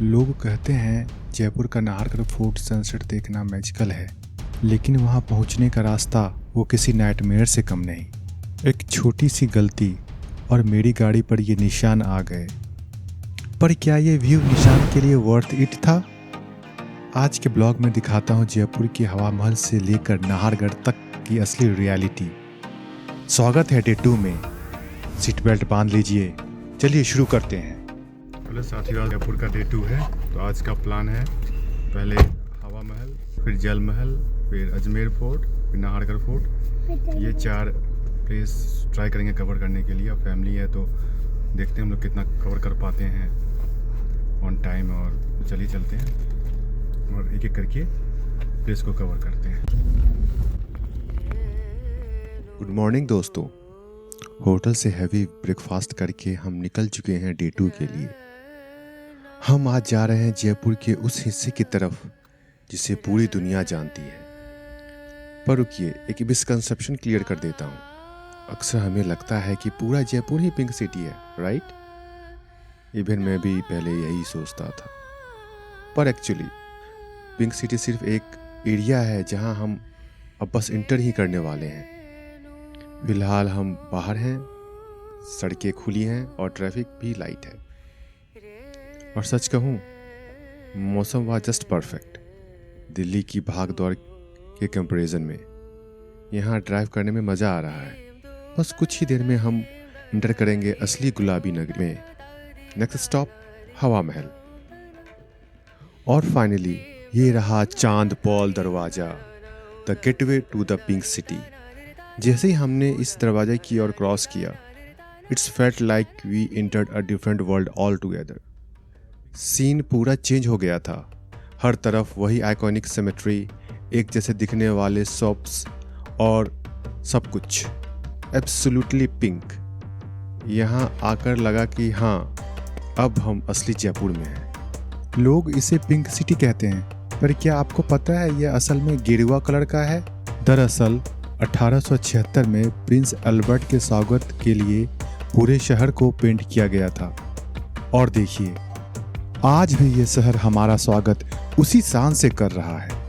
लोग कहते हैं जयपुर का नाहरगढ़ फोर्ट सनसेट देखना मैजिकल है, लेकिन वहां पहुंचने का रास्ता वो किसी नाइटमेयर से कम नहीं। एक छोटी सी गलती और मेरी गाड़ी पर ये निशान आ गए। पर क्या ये व्यू निशान के लिए वर्थ इट था? आज के ब्लॉग में दिखाता हूँ जयपुर के हवा महल से लेकर नाहरगढ़ तक की असली रियलिटी। स्वागत है डे 2 में। सीट बेल्ट बांध लीजिए, चलिए शुरू करते हैं। हेलो साथियों, जयपुर का डे 2 है। तो आज का प्लान है पहले हवा महल, फिर जल महल, फिर अजमेर फोर्ट, फिर नाहरगढ़ फोर्ट। ये 4 प्लेस ट्राई करेंगे कवर करने के लिए। अब फैमिली है तो देखते हैं हम लोग कितना कवर कर पाते हैं ऑन टाइम। और तो चलिए चलते हैं और एक एक करके प्लेस को कवर करते हैं। गुड मॉर्निंग दोस्तों। होटल से हैवी ब्रेकफास्ट करके हम निकल चुके हैं डे 2 के लिए। हम आज जा रहे हैं जयपुर के उस हिस्से की तरफ जिसे पूरी दुनिया जानती है। पर रुकिए, एक मिसकंसेप्शन क्लियर कर देता हूँ। अक्सर हमें लगता है कि पूरा जयपुर ही पिंक सिटी है, राइट? इवन मैं भी पहले यही सोचता था। पर एक्चुअली पिंक सिटी सिर्फ एक एरिया है जहां हम अब बस इंटर ही करने वाले हैं। फिलहाल हम बाहर हैं, सड़कें खुली हैं और ट्रैफिक भी लाइट है। और सच कहूं, मौसम वहाँ जस्ट परफेक्ट। दिल्ली की भाग दौड़ के कंपैरिजन में यहाँ ड्राइव करने में मज़ा आ रहा है। बस कुछ ही देर में हम इंटर करेंगे असली गुलाबी नगर में। नेक्स्ट स्टॉप हवा महल। और फाइनली ये रहा चांद पॉल दरवाज़ा, the gateway to the pink city. जैसे ही हमने इस दरवाजे की ओर क्रॉस किया, it's felt like we entered a different world all together. Scene पूरा चेंज हो गया था। हर तरफ वही आइकॉनिक सिमेट्री, एक जैसे दिखने वाले शॉप्स और सब कुछ एब्सोल्युटली पिंक। यहाँ आकर लगा कि हाँ, अब हम असली जयपुर में हैं। लोग इसे पिंक सिटी कहते हैं, पर क्या आपको पता है यह असल में गेरुआ कलर का है? दरअसल 1876 में प्रिंस अल्बर्ट के स्वागत के लिए पूरे शहर को पेंट किया गया था। और देखिए, आज भी ये शहर हमारा स्वागत उसी शान से कर रहा है।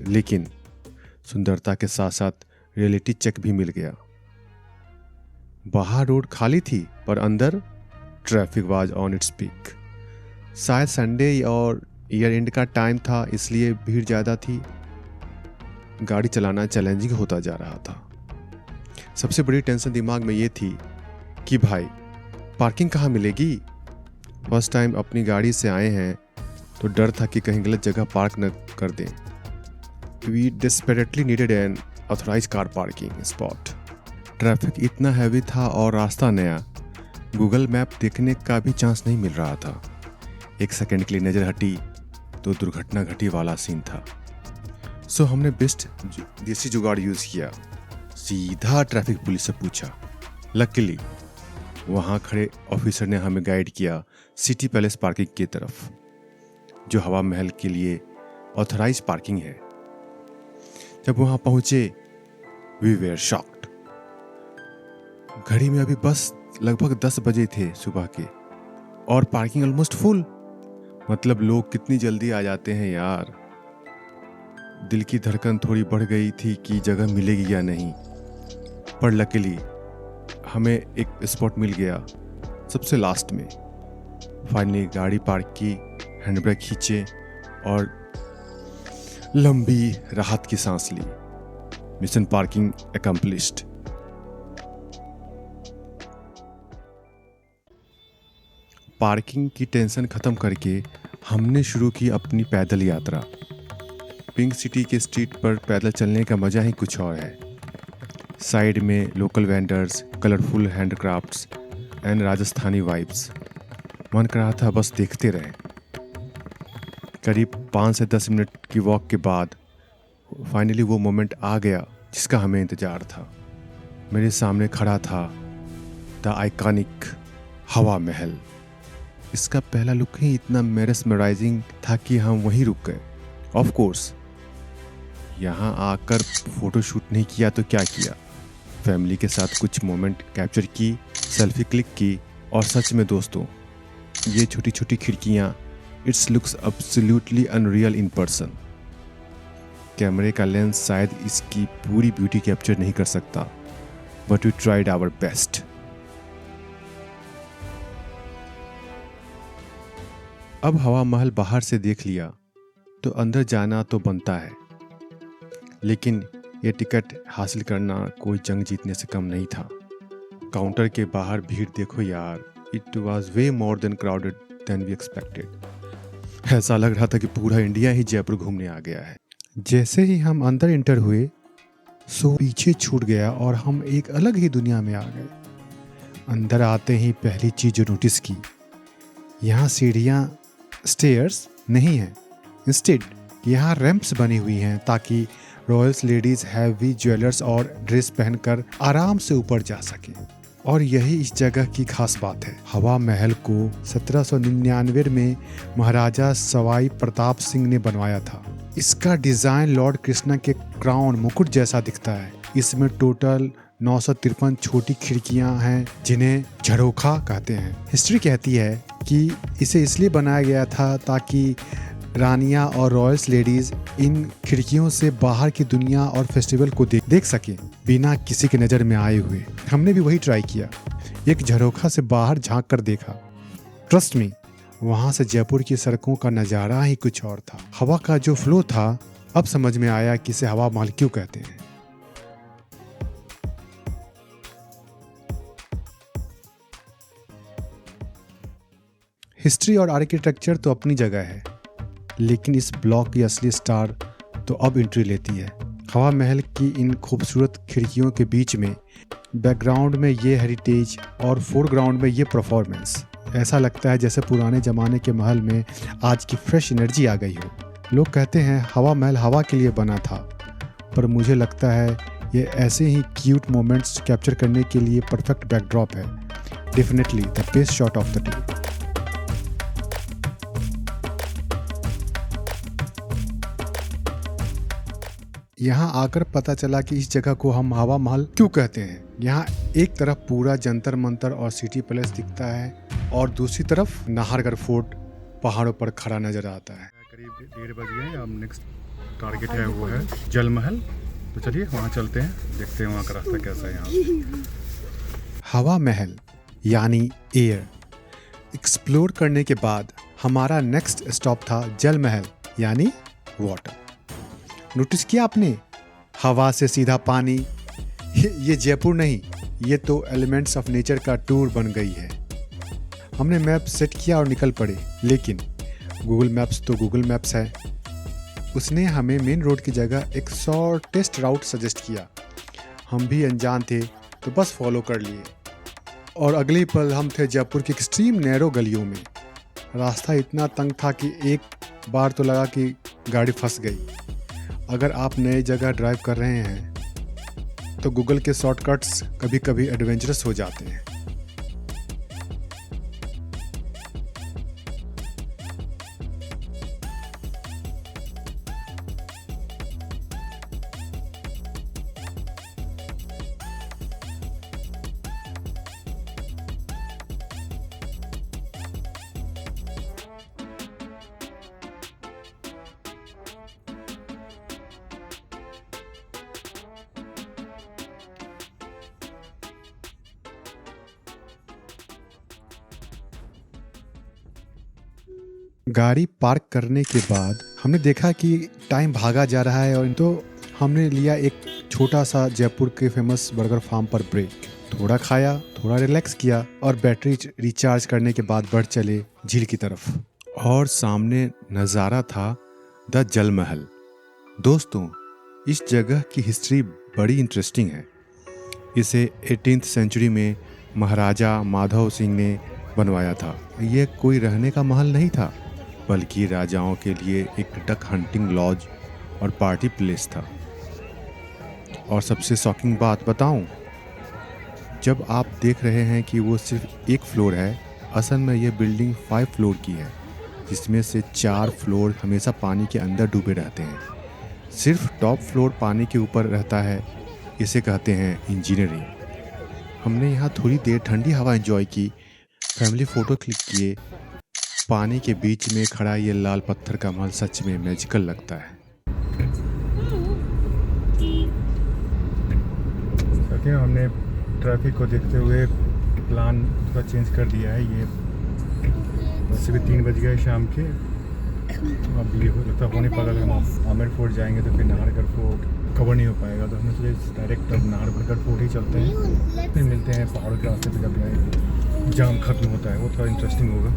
लेकिन सुंदरता के साथ साथ रियलिटी चेक भी मिल गया। बाहर रोड खाली थी, पर अंदर traffic was on its peak. शायद संडे और ईयर एंड का टाइम था, इसलिए भीड़ ज़्यादा थी। गाड़ी चलाना चैलेंजिंग होता जा रहा था। सबसे बड़ी टेंशन दिमाग में ये थी कि भाई पार्किंग कहाँ मिलेगी। फर्स्ट टाइम अपनी गाड़ी से आए हैं तो डर था कि कहीं गलत जगह पार्क न कर दें। We desperately needed an authorized car parking spot. Traffic इतना हैवी था और रास्ता नया। गूगल मैप देखने का भी चांस नहीं मिल रहा था। एक सेकंड के लिए नज़र हटी तो दुर्घटना घटी वाला सीन था। सो हमने बेस्ट देसी जुगाड़ यूज़ किया। सीधा ट्रैफिक पुलिस से पूछा। लकीली वहाँ खड़े ऑफिसर ने हमें गाइड किया सिटी पैलेस पार्किंग की तरफ, जो हवा महल के लिए ऑथराइज पार्किंग है। जब वहां पहुंचे, वी वेयर शॉक्ड। घड़ी में अभी बस लगभग 10 बजे थे सुबह के, और पार्किंग ऑलमोस्ट फुल। मतलब लोग कितनी जल्दी आ जाते हैं यार। दिल की धड़कन थोड़ी बढ़ गई थी कि जगह मिलेगी या नहीं। पर लकीली हमें एक स्पॉट मिल गया सबसे लास्ट में। फाइनली गाड़ी पार्क की, हैंड ब्रेक खींचे और लंबी राहत की सांस ली। Mission parking accomplished. पार्किंग की टेंशन खत्म करके हमने शुरू की अपनी पैदल यात्रा। पिंक सिटी के स्ट्रीट पर पैदल चलने का मजा ही कुछ और है। साइड में local vendors, colourful handcrafts and Rajasthani vibes. मन कर रहा था बस देखते रहें। करीब 5 से 10 मिनट की वॉक के बाद फाइनली वो मोमेंट आ गया जिसका हमें इंतज़ार था। मेरे सामने खड़ा था द आइकॉनिक हवा महल। इसका पहला लुक ही इतना मेस्मराइजिंग था कि हम वहीं रुक गए। ऑफ कोर्स यहाँ आकर फ़ोटोशूट नहीं किया तो क्या किया, फैमिली के साथ कुछ मोमेंट कैप्चर की, सेल्फी क्लिक की। और सच में दोस्तों, ये छोटी छोटी खिड़कियाँ, it's looks absolutely unreal in person. कैमरे का लेंस शायद इसकी पूरी ब्यूटी कैप्चर नहीं कर सकता, but we tried our best. अब हवा महल बाहर से देख लिया तो अंदर जाना तो बनता है, लेकिन ये टिकट हासिल करना कोई जंग जीतने से कम नहीं था। काउंटर के बाहर भीड़ देखो यार, it was way more than crowded than we expected. ऐसा लग रहा था कि पूरा इंडिया ही जयपुर घूमने आ गया है। जैसे ही हम अंदर इंटर हुए सो पीछे छूट गया और हम एक अलग ही दुनिया में आ गए। अंदर आते ही पहली चीज जो नोटिस की, यहाँ सीढ़ियाँ स्टेयर्स नहीं हैं, इंस्टेड यहाँ रैंप्स बनी हुई हैं ताकि रॉयल्स लेडीज हैवी ज्वेलर्स और ड्रेस पहनकर आराम से ऊपर जा सके। और यही इस जगह की खास बात है। हवा महल को 1799 में महाराजा सवाई प्रताप सिंह ने बनवाया था। इसका डिजाइन लॉर्ड कृष्णा के क्राउन मुकुट जैसा दिखता है। इसमें टोटल 953 छोटी खिड़कियां हैं जिन्हें झरोखा कहते हैं। हिस्ट्री कहती है कि इसे इसलिए बनाया गया था ताकि रानियां और रॉयल्स लेडीज इन खिड़कियों से बाहर की दुनिया और फेस्टिवल को देख सकें बिना किसी की नज़र में आए हुए। हमने भी वही ट्राई किया, एक झरोखा से बाहर झांक कर देखा। ट्रस्ट मी, वहां से जयपुर की सड़कों का नज़ारा ही कुछ और था। हवा का जो फ्लो था, अब समझ में आया कि इसे हवा महल क्यों कहते हैं। हिस्ट्री और आर्किटेक्चर तो अपनी जगह है, लेकिन इस ब्लॉक की असली स्टार तो अब एंट्री लेती है। हवा महल की इन खूबसूरत खिड़कियों के बीच में बैकग्राउंड में ये हेरिटेज और फोरग्राउंड में ये परफॉर्मेंस। ऐसा लगता है जैसे पुराने ज़माने के महल में आज की फ्रेश एनर्जी आ गई हो। लोग कहते हैं हवा महल हवा के लिए बना था, पर मुझे लगता है ये ऐसे ही क्यूट मोमेंट्स कैप्चर करने के लिए परफेक्ट बैकड्रॉप है। Definitely the best shot of the day. यहाँ आकर पता चला कि इस जगह को हम हवा महल क्यों कहते हैं। यहाँ एक तरफ पूरा जंतर मंतर और सिटी पैलेस दिखता है और दूसरी तरफ नाहरगढ़ फोर्ट पहाड़ों पर खड़ा नजर आता है। करीब 1:30 बजे है। अब नेक्स्ट टारगेट है वो है जल महल। तो चलिए वहाँ चलते हैं, देखते हैं वहाँ का रास्ता कैसा है। यहाँ हवा महल यानी एयर एक्सप्लोर करने के बाद हमारा नेक्स्ट स्टॉप था जल महल यानी वाटर। नोटिस किया आपने, हवा से सीधा पानी। ये जयपुर नहीं, ये तो एलिमेंट्स ऑफ नेचर का टूर बन गई है। हमने मैप सेट किया और निकल पड़े, लेकिन गूगल मैप्स तो गूगल मैप्स है। उसने हमें मेन रोड की जगह एक शॉर्टेस्ट राउट सजेस्ट किया। हम भी अनजान थे तो बस फॉलो कर लिए, और अगले पल हम थे जयपुर की एक्सट्रीम नैरो गलियों में। रास्ता इतना तंग था कि एक बार तो लगा कि गाड़ी फंस गई। अगर आप नए जगह ड्राइव कर रहे हैं तो गूगल के शॉर्टकट्स कभी कभी एडवेंचरस हो जाते हैं। गाड़ी पार्क करने के बाद हमने देखा कि टाइम भागा जा रहा है, और तो हमने लिया एक छोटा सा जयपुर के फेमस बर्गर फार्म पर ब्रेक। थोड़ा खाया, थोड़ा रिलैक्स किया और बैटरी रिचार्ज करने के बाद बढ़ चले झील की तरफ। और सामने नज़ारा था द जल महल। दोस्तों, इस जगह की हिस्ट्री बड़ी इंटरेस्टिंग है। इसे 18th सेंचुरी में महाराजा माधव सिंह ने बनवाया था। यह कोई रहने का महल नहीं था, बल्कि राजाओं के लिए एक डक हंटिंग लॉज और पार्टी प्लेस था। और सबसे शॉकिंग बात बताऊं, जब आप देख रहे हैं कि वो सिर्फ एक फ्लोर है, असल में यह बिल्डिंग 5 फ्लोर की है, जिसमें से 4 फ्लोर हमेशा पानी के अंदर डूबे रहते हैं। सिर्फ टॉप फ्लोर पानी के ऊपर रहता है। इसे कहते हैं इंजीनियरिंग। हमने यहाँ थोड़ी देर ठंडी हवा एंजॉय की, फैमिली फ़ोटो क्लिक किए। पानी के बीच में खड़ा ये लाल पत्थर का महल सच में मैजिकल लगता है। हमने ट्रैफिक को देखते हुए प्लान थोड़ा चेंज कर दिया है। ये वैसे भी 3 बज गए शाम के। अब ये लगता हो नहीं पाएगा। हम आमेर फोर्ट जाएंगे तो फिर नाहरगढ़ फोर्ट कवर नहीं हो पाएगा, तो हमने सोचा डायरेक्ट अब नाहरगढ़ फोर्ट ही चलते हैं। फिर मिलते हैं पहाड़ों के रास्ते पे जब जाम खत्म होता है, वो थोड़ा इंटरेस्टिंग होगा।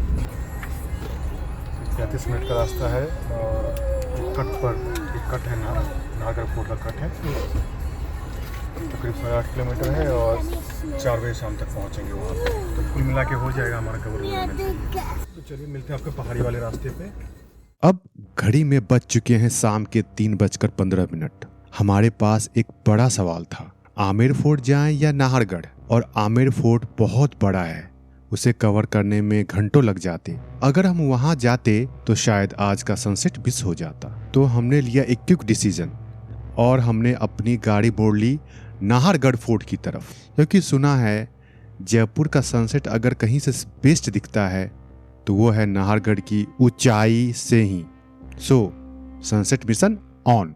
35 मिनट का रास्ता है और एक कट है, नाहरगढ़ फोर्ट का कट है। तकरीब 8.5 किलोमीटर है और 4 बजे शाम तक पहुंचेंगे वहाँ पे। तो कुल मिला के हो जाएगा हमारा कवर। तो चलिए मिलते हैं आपको पहाड़ी वाले रास्ते पे। अब घड़ी में बज चुके हैं शाम के 3:15। हमारे पास एक बड़ा सवाल था, आमेर फोर्ट जाएं या नाहरगढ़। और आमेर फोर्ट बहुत बड़ा है, उसे कवर करने में घंटों लग जाते। अगर हम वहां जाते तो शायद आज का सनसेट मिस हो जाता। तो हमने लिया एक क्विक डिसीजन और हमने अपनी गाड़ी मोड़ ली नाहरगढ़ फोर्ट की तरफ, क्योंकि सुना है जयपुर का सनसेट अगर कहीं से बेस्ट दिखता है तो वो है नाहरगढ़ की ऊंचाई से ही। सो सनसेट मिशन ऑन।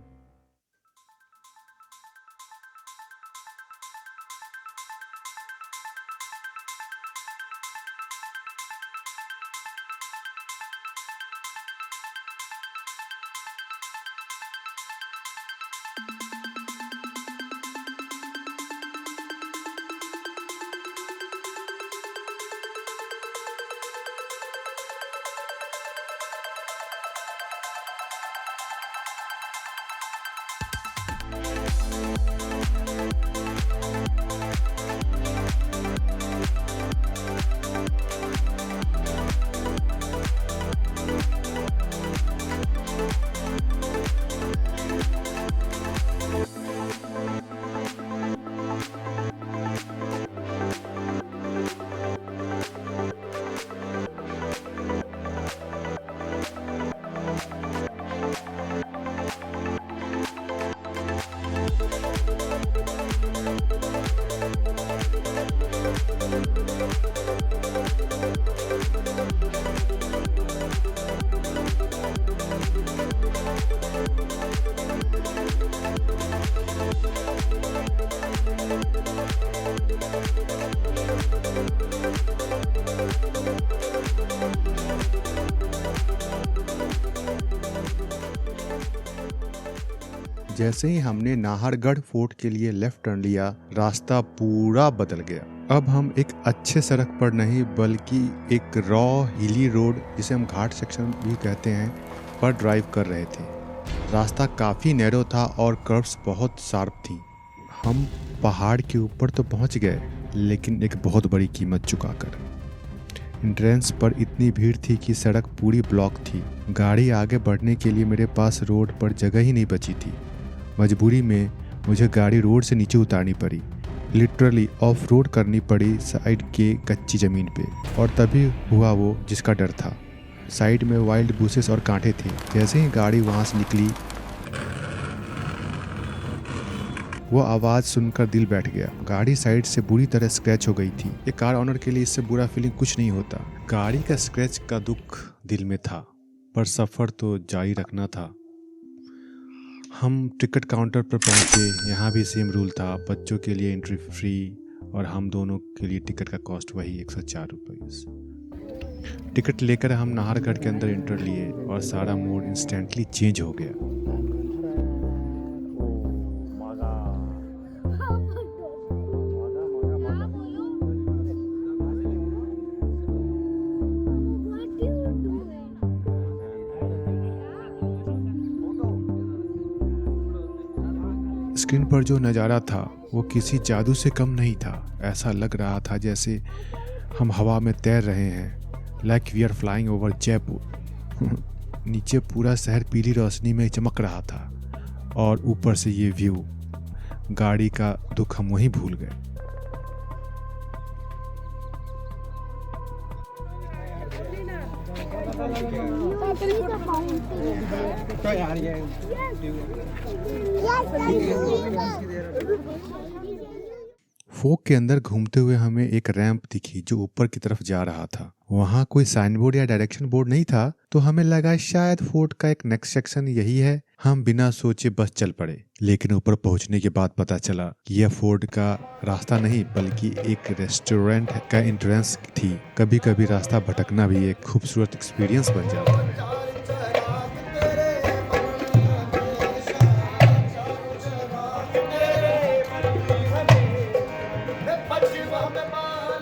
जैसे ही हमने नाहरगढ़ फोर्ट के लिए लेफ्ट टर्न लिया, रास्ता पूरा बदल गया। अब हम एक अच्छे सड़क पर नहीं बल्कि एक रॉ हिली रोड, जिसे हम घाट सेक्शन भी कहते हैं, पर ड्राइव कर रहे थे। रास्ता काफ़ी नैरो था और कर्व्स बहुत शार्प थी। हम पहाड़ के ऊपर तो पहुंच गए, लेकिन एक बहुत बड़ी कीमत चुकाकर। एंट्रेंस पर इतनी भीड़ थी कि सड़क पूरी ब्लॉक थी। गाड़ी आगे बढ़ने के लिए मेरे पास रोड पर जगह ही नहीं बची थी। मजबूरी में मुझे गाड़ी रोड से नीचे उतारनी पड़ी, लिटरली ऑफ रोड करनी पड़ी साइड के कच्ची ज़मीन पे। और तभी हुआ वो जिसका डर था। साइड में वाइल्ड बुशेस और कांटे थे। जैसे ही गाड़ी वहाँ से निकली, वो आवाज़ सुनकर दिल बैठ गया। गाड़ी साइड से बुरी तरह स्क्रैच हो गई थी। एक कार ऑनर के लिए इससे बुरा फीलिंग कुछ नहीं होता। गाड़ी का स्क्रैच का दुख दिल में था, पर सफ़र तो जारी रखना था। हम टिकट काउंटर पर पहुंचे। यहाँ भी सेम रूल था, बच्चों के लिए एंट्री फ्री और हम दोनों के लिए टिकट का कॉस्ट वही 104 रुपये। टिकट लेकर हम नाहरगढ़ के अंदर एंटर लिए और सारा मूड इंस्टेंटली चेंज हो गया। स्क्रीन पर जो नज़ारा था वो किसी जादू से कम नहीं था। ऐसा लग रहा था जैसे हम हवा में तैर रहे हैं, like we are flying over Jaipur. नीचे पूरा शहर पीली रोशनी में चमक रहा था और ऊपर से ये व्यू, गाड़ी का दुख हम वहीं भूल गए। फोक के अंदर घूमते हुए हमें एक रैंप दिखी जो ऊपर की तरफ जा रहा था। वहाँ कोई साइन बोर्ड या डायरेक्शन बोर्ड नहीं था, तो हमें लगा शायद फोर्ट का एक नेक्स्ट सेक्शन यही है। हम बिना सोचे बस चल पड़े, लेकिन ऊपर पहुँचने के बाद पता चला कि यह फोर्ट का रास्ता नहीं बल्कि एक रेस्टोरेंट का एंट्रेंस थी। कभी कभी रास्ता भटकना भी एक खूबसूरत एक्सपीरियंस बन जाता है।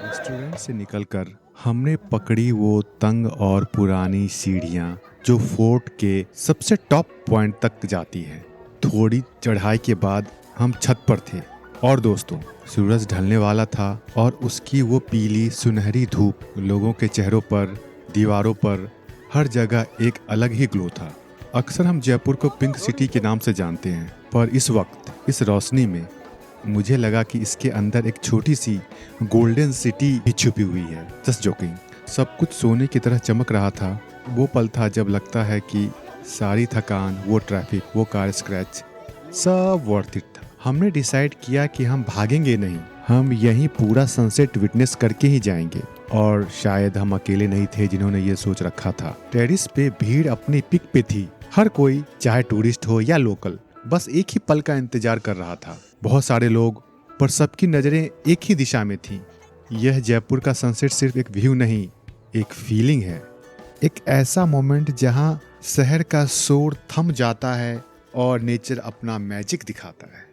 रेस्टोरेंट से निकलकर हमने पकड़ी वो तंग और पुरानी सीढ़ियाँ जो फोर्ट के सबसे टॉप पॉइंट तक जाती है। थोड़ी चढ़ाई के बाद हम छत पर थे और दोस्तों, सूरज ढलने वाला था और उसकी वो पीली सुनहरी धूप लोगों के चेहरों पर, दीवारों पर, हर जगह एक अलग ही ग्लो था। अक्सर हम जयपुर को पिंक सिटी के नाम से जानते हैं, पर इस वक्त इस रोशनी में मुझे लगा कि इसके अंदर एक छोटी सी गोल्डन सिटी भी छुपी हुई है। Just joking. सब कुछ सोने की तरह चमक रहा था। वो पल था जब लगता है कि सारी थकान, वो ट्रैफिक, वो कार स्क्रैच, सब वर्थ इट था। हमने डिसाइड किया कि हम भागेंगे नहीं, हम यहीं पूरा सनसेट विटनेस करके ही जाएंगे। और शायद हम अकेले नहीं थे जिन्होंने ये सोच रखा था। टेरिस पे भीड़ अपनी पिक पे थी। हर कोई, चाहे टूरिस्ट हो या लोकल, बस एक ही पल का इंतजार कर रहा था। बहुत सारे लोग, पर सबकी नजरें एक ही दिशा में थीं। यह जयपुर का सनसेट सिर्फ एक व्यू नहीं, एक फीलिंग है। एक ऐसा मोमेंट जहां शहर का शोर थम जाता है और नेचर अपना मैजिक दिखाता है।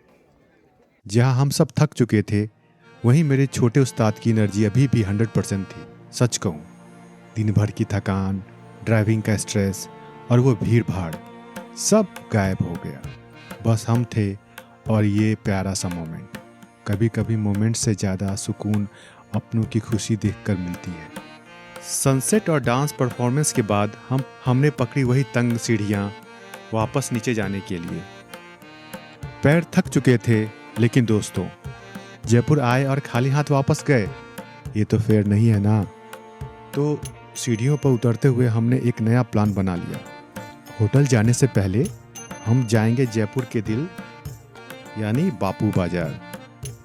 जहां हम सब थक चुके थे, वहीं मेरे छोटे उस्ताद की एनर्जी अभी भी 100% थी। सच कहूँ, दिन भर की थकान, ड्राइविंग का स्ट्रेस और वो भीड़ भाड़ सब गायब हो गया। बस हम थे और ये प्यारा सा मोमेंट। कभी कभी मोमेंट से ज़्यादा सुकून अपनों की खुशी देखकर मिलती है। सनसेट और डांस परफॉर्मेंस के बाद हमने पकड़ी वही तंग सीढ़ियाँ वापस नीचे जाने के लिए। पैर थक चुके थे, लेकिन दोस्तों, जयपुर आए और खाली हाथ वापस गए, ये तो फेयर नहीं है ना। तो सीढ़ियों पर उतरते हुए हमने एक नया प्लान बना लिया। होटल जाने से पहले हम जाएंगे जयपुर के दिल यानी बापू बाजार।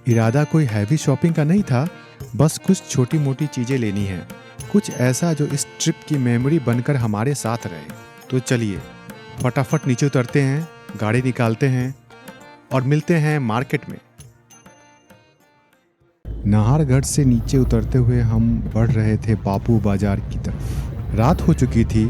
इरादा कोई हैवी शॉपिंग का नहीं था, बस कुछ छोटी मोटी चीजें लेनी है, कुछ ऐसा जो इस ट्रिप की मेमोरी बनकर हमारे साथ रहे। तो चलिए फटाफट नीचे उतरते हैं, गाड़ी निकालते हैं और मिलते हैं मार्केट में। नाहरगढ़ से नीचे उतरते हुए हम बढ़ रहे थे बापू बाजार की तरफ। रात हो चुकी थी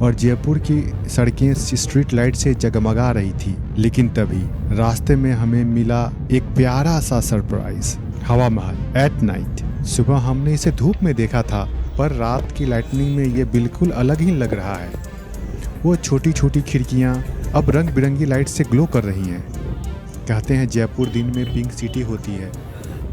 और जयपुर की सड़कें स्ट्रीट लाइट से जगमगा रही थी। लेकिन तभी रास्ते में हमें मिला एक प्यारा सा सरप्राइज, हवा महल एट नाइट। सुबह हमने इसे धूप में देखा था, पर रात की लाइटनिंग में ये बिल्कुल अलग ही लग रहा है। वो छोटी छोटी खिड़कियाँ अब रंग बिरंगी लाइट से ग्लो कर रही हैं। कहते हैं जयपुर दिन में पिंक सिटी होती है,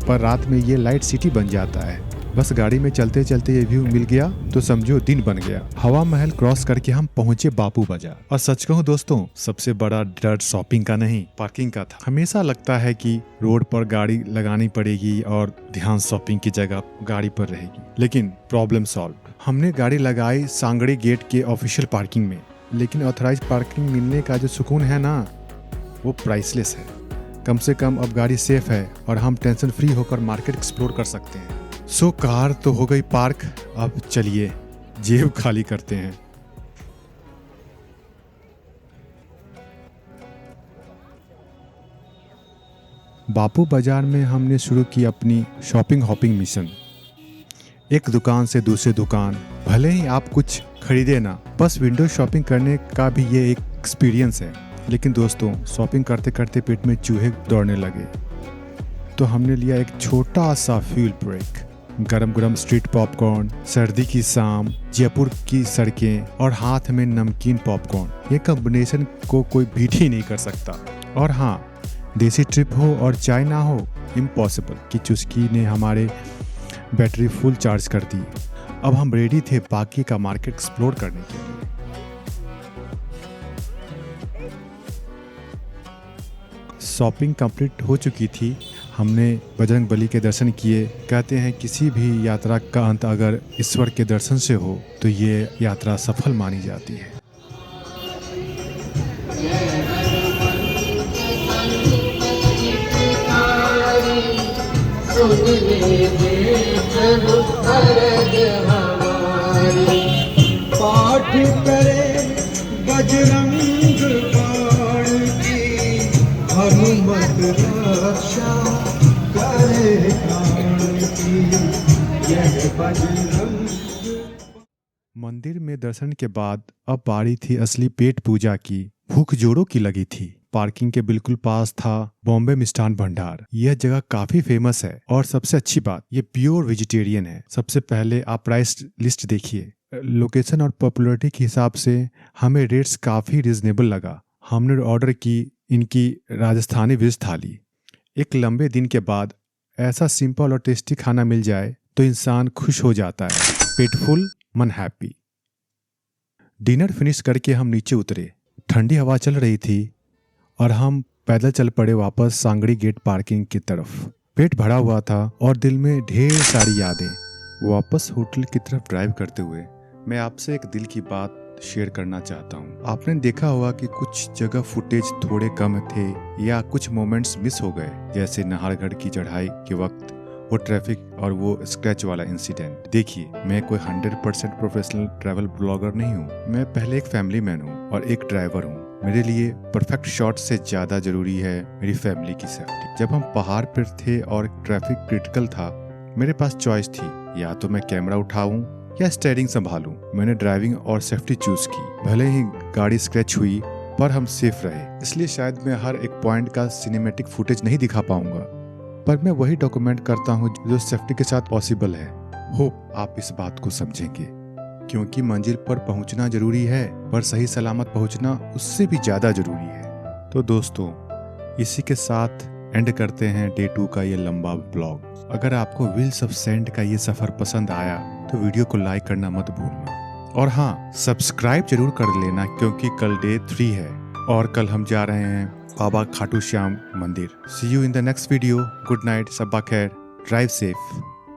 पर रात में ये लाइट सिटी बन जाता है। बस गाड़ी में चलते चलते ये व्यू मिल गया तो समझो दिन बन गया। हवा महल क्रॉस करके हम पहुंचे बापू बाजार। और सच कहूं दोस्तों, सबसे बड़ा डर शॉपिंग का नहीं, पार्किंग का था। हमेशा लगता है कि रोड पर गाड़ी लगानी पड़ेगी और ध्यान शॉपिंग की जगह गाड़ी पर रहेगी, लेकिन प्रॉब्लम सॉल्व। हमने गाड़ी लगाई सांगड़ी गेट के ऑफिशियल पार्किंग में, लेकिन ऑथराइज पार्किंग मिलने का जो सुकून है ना, वो प्राइसलेस है। कम से कम अब गाड़ी सेफ है और हम टेंशन फ्री होकर मार्केट एक्सप्लोर कर सकते हैं। सो कार तो हो गई पार्क, अब चलिए जेब खाली करते हैं। बापू बाजार में हमने शुरू की अपनी शॉपिंग हॉपिंग मिशन। एक दुकान से दूसरे दुकान, भले ही आप कुछ खरीदे ना, बस विंडो शॉपिंग करने का भी ये एक एक्सपीरियंस है। लेकिन दोस्तों, शॉपिंग करते करते पेट में चूहे दौड़ने लगे, तो हमने लिया एक छोटा सा फ्यूल ब्रेक। गरम गरम स्ट्रीट पॉपकॉर्न, सर्दी की शाम, जयपुर की सड़कें और हाथ में नमकीन पॉपकॉर्न, ये कॉम्बिनेशन को कोई बीट ही नहीं कर सकता। और हाँ, देसी ट्रिप हो और चाय ना हो, इम्पॉसिबल। कि चुस्की ने हमारे बैटरी फुल चार्ज कर दी। अब हम रेडी थे बाकी का मार्केट एक्सप्लोर करने के लिए। शॉपिंग कंप्लीट हो चुकी थी। हमने बजरंग बली के दर्शन किए। कहते हैं किसी भी यात्रा का अंत अगर ईश्वर के दर्शन से हो तो ये यात्रा सफल मानी जाती है। पाठ करे बजरंग बाण की, हनुमत रक्षा करे प्राण की, यह बजरंग। मंदिर में दर्शन के बाद अब बारी थी असली पेट पूजा की। भूख जोरों की लगी थी। पार्किंग के बिल्कुल पास था बॉम्बे मिष्ठान भंडार। यह जगह काफी फेमस है और सबसे अच्छी बात ये प्योर वेजिटेरियन है। सबसे पहले आप प्राइस लिस्ट देखिए। लोकेशन और पॉपुलैरिटी के हिसाब से हमें रेट्स काफी रिजनेबल लगा। हमने ऑर्डर की इनकी राजस्थानी वेज थाली। एक लंबे दिन के बाद ऐसा सिंपल और टेस्टी खाना मिल जाए तो इंसान खुश हो जाता है। पेट फुल मन हैप्पी। डिनर फिनिश करके हम नीचे उतरे। ठंडी हवा चल रही थी और हम पैदल चल पड़े वापस सांगड़ी गेट पार्किंग की तरफ। पेट भरा हुआ था और दिल में ढेर सारी यादें। वापस होटल की तरफ ड्राइव करते हुए मैं आपसे एक दिल की बात शेयर करना चाहता हूँ। आपने देखा होगा कि कुछ जगह फुटेज थोड़े कम थे या कुछ मोमेंट्स मिस हो गए, जैसे नाहरगढ़ की चढ़ाई के वक्त वो ट्रैफिक और वो स्क्रैच वाला इंसिडेंट। देखिए, मैं कोई 100% प्रोफेशनल ट्रैवल ब्लॉगर नहीं हूँ। मैं पहले एक फैमिली मैन हूँ और एक ड्राइवर हूँ। मेरे लिए परफेक्ट शॉट से ज्यादा जरूरी है मेरी फैमिली की सेफ्टी। जब हम पहाड़ पर थे और ट्रैफिक क्रिटिकल था, मेरे पास चॉइस थी, या तो मैं कैमरा उठाऊं या स्टीयरिंग संभालूं। मैंने ड्राइविंग और सेफ्टी चूज की। भले ही गाड़ी स्क्रैच हुई पर हम सेफ रहे। इसलिए शायद मैं हर एक पॉइंट का सिनेमैटिक फुटेज नहीं दिखा पाऊंगा, पर मैं वही डॉक्यूमेंट करता हूँ जो सेफ्टी के साथ पॉसिबल है। होप आप इस बात को समझेंगे, क्योंकि मंजिल पर पहुंचना जरूरी है पर सही सलामत पहुंचना उससे भी ज्यादा जरूरी है। तो दोस्तों, इसी के साथ एंड करते हैं डे 2 का ये लंबा ब्लॉग। अगर आपको व्हील्स ऑफ सैंड का ये सफर पसंद आया तो वीडियो को लाइक करना मत भूलना, और हाँ, सब्सक्राइब जरूर कर लेना, क्योंकि कल डे 3 है और कल हम जा रहे हैं बाबा खाटू श्याम मंदिर। See you in the next video. Good night, सब्बा खैर, ड्राइव सेफ।